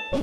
Power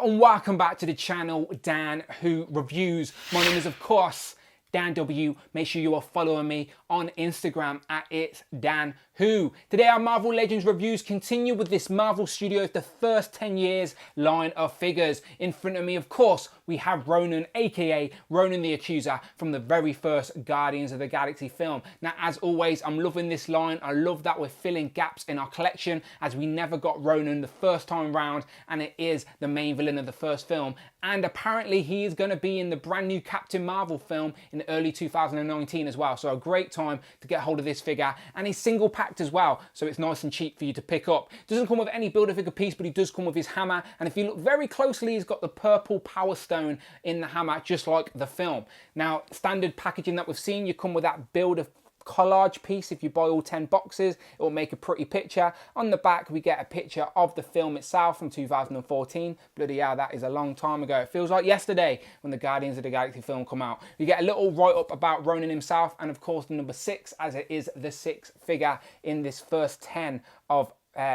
and welcome back to the channel, Dan Who Reviews. My name is, of course, Dan W. Make sure you are following me on Instagram at It's Dan Who. Today our Marvel Legends reviews continue with this Marvel Studios The First 10 Years line of figures. In front of me, of course, we have Ronan, aka Ronan The Accuser, from the very first Guardians of the Galaxy film. Now, as always, I'm loving this line. I love that we're filling gaps in our collection, as we never got Ronan the first time round, and it is the main villain of the first film. And apparently he is going to be in the brand new Captain Marvel film in early 2019 as well. So a great time to get hold of this figure. And he's single packed as well, so it's nice and cheap for you to pick up. Doesn't come with any Build-A-Figure piece, but he does come with his hammer. And if you look very closely, he's got the purple Power Stone in the hammer, just like the film. Now, standard packaging that we've seen, you come with that collage piece. If you buy all 10 boxes, it will make a pretty picture. On the back, we get a picture of the film itself from 2014. Bloody hell, that is a long time ago. It feels like yesterday when the Guardians of the Galaxy film come out. We get a little write-up about Ronan himself, and of course the number 6, as it is the 6th figure in this first 10 of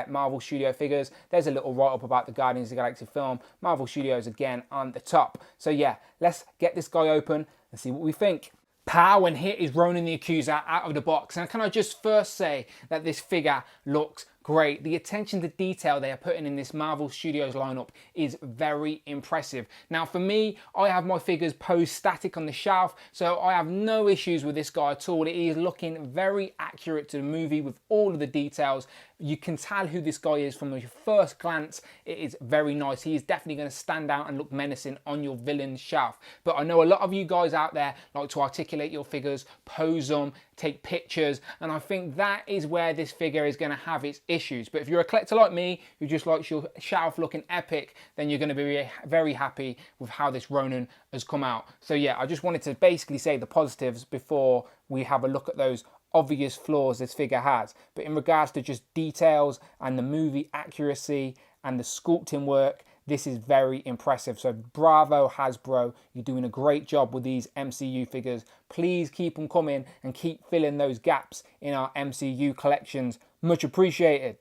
Marvel Studio figures. There's a little write-up about the Guardians of the Galaxy film. Marvel Studios again on the top. So yeah, let's get this guy open and see what we think. Pow, and here is Ronan the Accuser out of the box. And can I just first say that this figure looks great. The attention to detail they are putting in this Marvel Studios lineup is very impressive. Now for me, I have my figures posed static on the shelf, so I have no issues with this guy at all. It is looking very accurate to the movie with all of the details. You can tell who this guy is from the first glance. It is very nice. He is definitely going to stand out and look menacing on your villain shelf. But I know a lot of you guys out there like to articulate your figures, pose them, take pictures, and I think that is where this figure is going to have its issues. But if you're a collector like me who just likes your shelf looking epic, then you're going to be very happy with how this Ronan has come out. So yeah, I just wanted to basically say the positives before we have a look at those obvious flaws this figure has. But in regards to just details and the movie accuracy and the sculpting work, this is very impressive. So bravo Hasbro, you're doing a great job with these MCU figures. Please keep them coming and keep filling those gaps in our MCU collections. Much appreciated.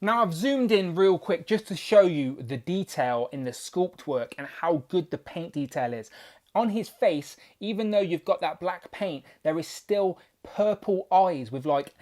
Now I've zoomed in real quick just to show you the detail in the sculpt work and how good the paint detail is. On his face, even though you've got that black paint, there is still purple eyes with like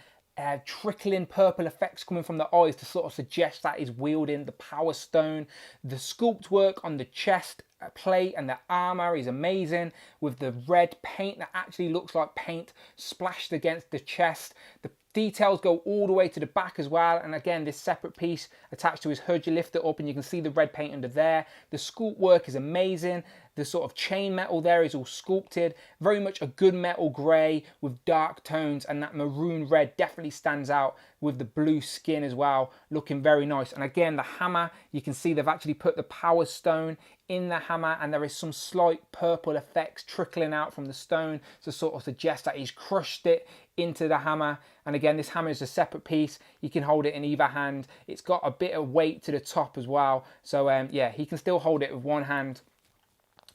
trickling purple effects coming from the eyes to sort of suggest that he's wielding the Power Stone. The sculpt work on the chest plate and the armor is amazing, with the red paint that actually looks like paint splashed against the chest. The details go all the way to the back as well, and again this separate piece attached to his hood, you lift it up and you can see the red paint under there. The sculpt work is amazing. The sort of chain metal there is all sculpted, very much a good metal grey with dark tones, and that maroon red definitely stands out with the blue skin as well, looking very nice. And again, the hammer, you can see they've actually put the Power Stone in the hammer, and there is some slight purple effects trickling out from the stone to sort of suggest that he's crushed it into the hammer. And again, this hammer is a separate piece. You can hold it in either hand. It's got a bit of weight to the top as well. So yeah, he can still hold it with one hand.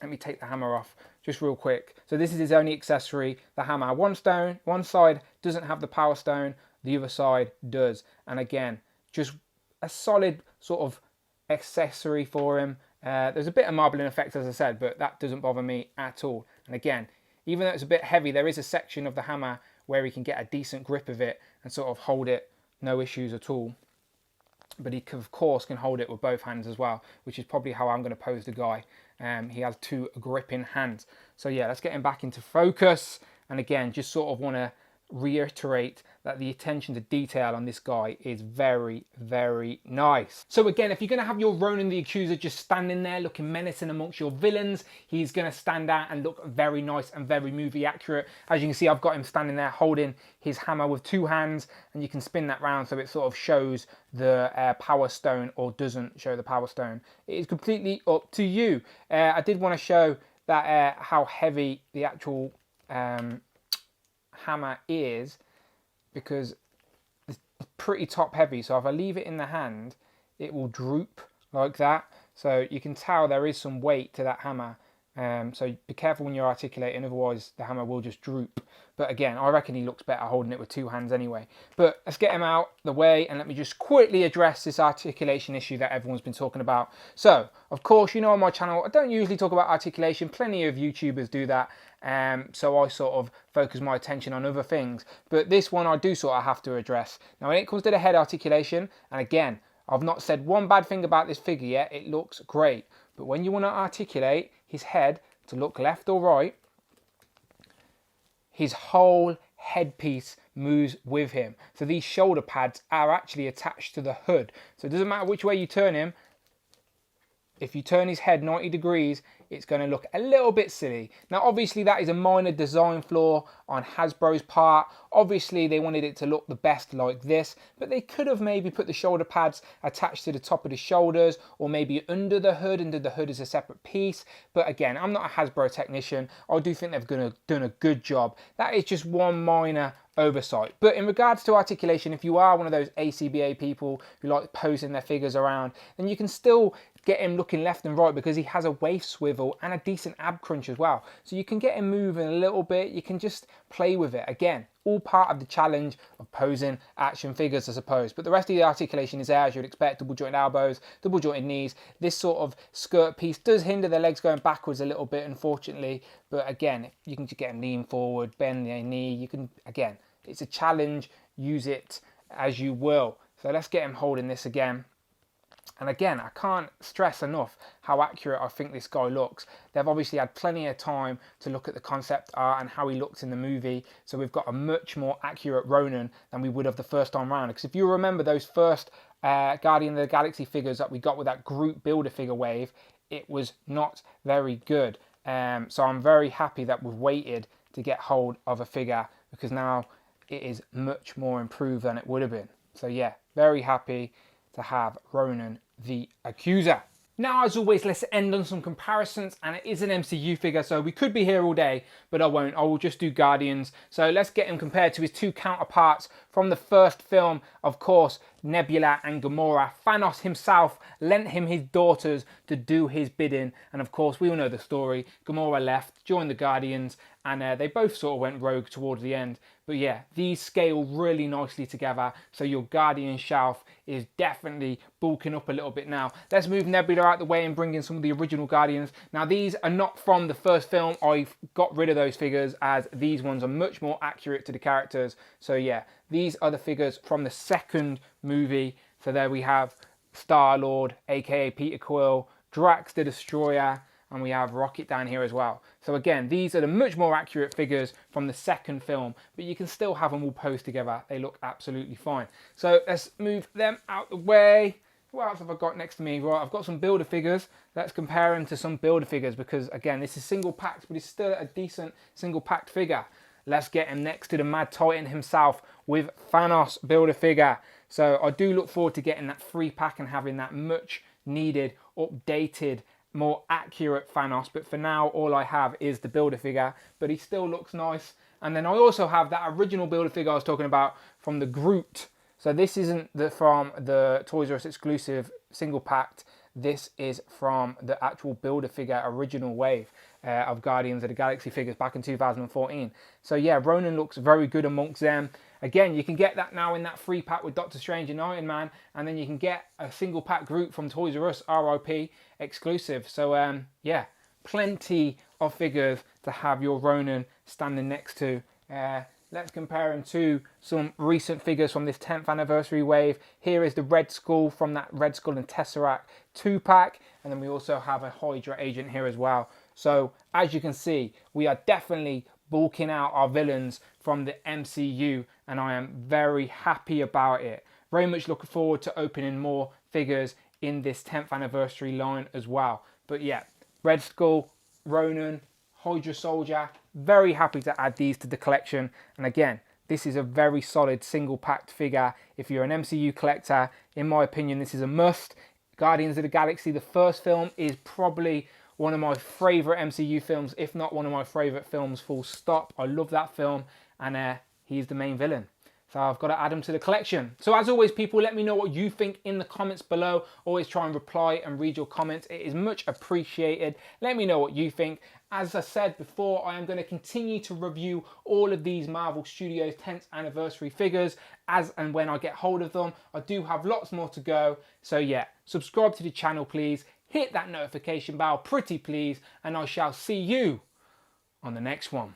Let me take the hammer off just real quick. So this is his only accessory, the hammer. One side doesn't have the Power Stone, the other side does. And again, just a solid sort of accessory for him. There's a bit of marbling effect, as I said, but that doesn't bother me at all. And again, even though it's a bit heavy, there is a section of the hammer where he can get a decent grip of it and sort of hold it, no issues at all. But he, of course, can hold it with both hands as well, which is probably how I'm going to pose the guy. He has two gripping hands. So yeah, let's get him back into focus. And again, just sort of want to reiterate that the attention to detail on this guy is very, very nice. So again, if you're going to have your Ronan the Accuser just standing there looking menacing amongst your villains, he's going to stand out and look very nice and very movie accurate. As you can see, I've got him standing there holding his hammer with two hands, and you can spin that round so it sort of shows the Power Stone or doesn't show the Power Stone. It is completely up to you. I did want to show that how heavy the actual hammer is, because it's pretty top heavy. So if I leave it in the hand, it will droop like that. So you can tell there is some weight to that hammer. So be careful when you're articulating, otherwise the hammer will just droop. But again, I reckon he looks better holding it with two hands anyway. But let's get him out the way and let me just quickly address this articulation issue that everyone's been talking about. So, of course, you know on my channel, I don't usually talk about articulation. Plenty of YouTubers do that. So I sort of focus my attention on other things. But this one I do sort of have to address. Now, when it comes to the head articulation, and again, I've not said one bad thing about this figure yet. It looks great. But when you want to articulate his head to look left or right, his whole headpiece moves with him. So these shoulder pads are actually attached to the hood. So it doesn't matter which way you turn him. If you turn his head 90 degrees, it's going to look a little bit silly. Now, obviously, that is a minor design flaw on Hasbro's part. Obviously, they wanted it to look the best like this, but they could have maybe put the shoulder pads attached to the top of the shoulders or maybe under the hood and did the hood as a separate piece. But again, I'm not a Hasbro technician. I do think they've done a good job. That is just one minor oversight. But in regards to articulation, if you are one of those ACBA people who like posing their figures around, then you can still get him looking left and right because he has a waist swivel and a decent ab crunch as well. So you can get him moving a little bit. You can just play with it. Again, all part of the challenge of posing action figures, I suppose. But the rest of the articulation is there as you'd expect. Double jointed elbows, double jointed knees. This sort of skirt piece does hinder the legs going backwards a little bit, unfortunately. But again, you can just get him lean forward, bend their knee. You can, again, it's a challenge. Use it as you will. So let's get him holding this again. And again, I can't stress enough how accurate I think this guy looks. They've obviously had plenty of time to look at the concept art and how he looks in the movie. So we've got a much more accurate Ronan than we would have the first time round. Because if you remember those first Guardian of the Galaxy figures that we got with that group builder figure wave, it was not very good. So I'm very happy that we've waited to get hold of a figure because now it is much more improved than it would have been. So yeah, very happy to have Ronan the Accuser. Now, as always, let's end on some comparisons, and it is an MCU figure, so we could be here all day, but I won't. I will just do Guardians. So let's get him compared to his two counterparts from the first film, of course, Nebula and Gamora. Thanos himself lent him his daughters to do his bidding, and of course, we all know the story. Gamora left, joined the Guardians, and they both sort of went rogue towards the end. But yeah, these scale really nicely together, so your Guardian shelf is definitely bulking up a little bit now. Let's move Nebula out the way and bring in some of the original Guardians. Now, these are not from the first film. I've got rid of those figures as these ones are much more accurate to the characters. So yeah, these are the figures from the second movie. So there we have Star-Lord, aka Peter Quill, Drax the Destroyer, and we have Rocket down here as well. So again, these are the much more accurate figures from the second film, but you can still have them all posed together. They look absolutely fine. So let's move them out the way. What else have I got next to me? Right, I've got some builder figures. Let's compare them to some builder figures because again, this is single packed, but it's still a decent single packed figure. Let's get him next to the Mad Titan himself with Thanos builder figure. So I do look forward to getting that 3-pack and having that much needed, updated, more accurate Thanos, but for now all I have is the builder figure, but he still looks nice. And then I also have that original builder figure I was talking about from the Groot. So this isn't from the Toys R Us exclusive single packed. This is from the actual builder figure original wave of Guardians of the Galaxy figures back in 2014. So yeah, Ronan looks very good amongst them. Again, you can get that now in that 3-pack with Doctor Strange and Iron Man, and then you can get a single pack Groot from Toys R Us, RIP, exclusive. So yeah, plenty of figures to have your Ronan standing next to. Let's compare him to some recent figures from this 10th anniversary wave. Here is the Red Skull from that Red Skull and Tesseract 2-pack, and then we also have a Hydra agent here as well. So as you can see, we are definitely bulking out our villains from the MCU, and I am very happy about it. Very much looking forward to opening more figures in this 10th anniversary line as well. But yeah, Red Skull, Ronan, Hydra Soldier, very happy to add these to the collection. And again, this is a very solid single packed figure. If you're an MCU collector, in my opinion, this is a must. Guardians of the Galaxy, the first film, is probably one of my favourite MCU films, if not one of my favourite films, full stop. I love that film, and he's the main villain. So I've got to add them to the collection. So as always, people, let me know what you think in the comments below. Always try and reply and read your comments. It is much appreciated. Let me know what you think. As I said before, I am going to continue to review all of these Marvel Studios 10th anniversary figures as and when I get hold of them. I do have lots more to go. So yeah, subscribe to the channel, please. Hit that notification bell, pretty please. And I shall see you on the next one.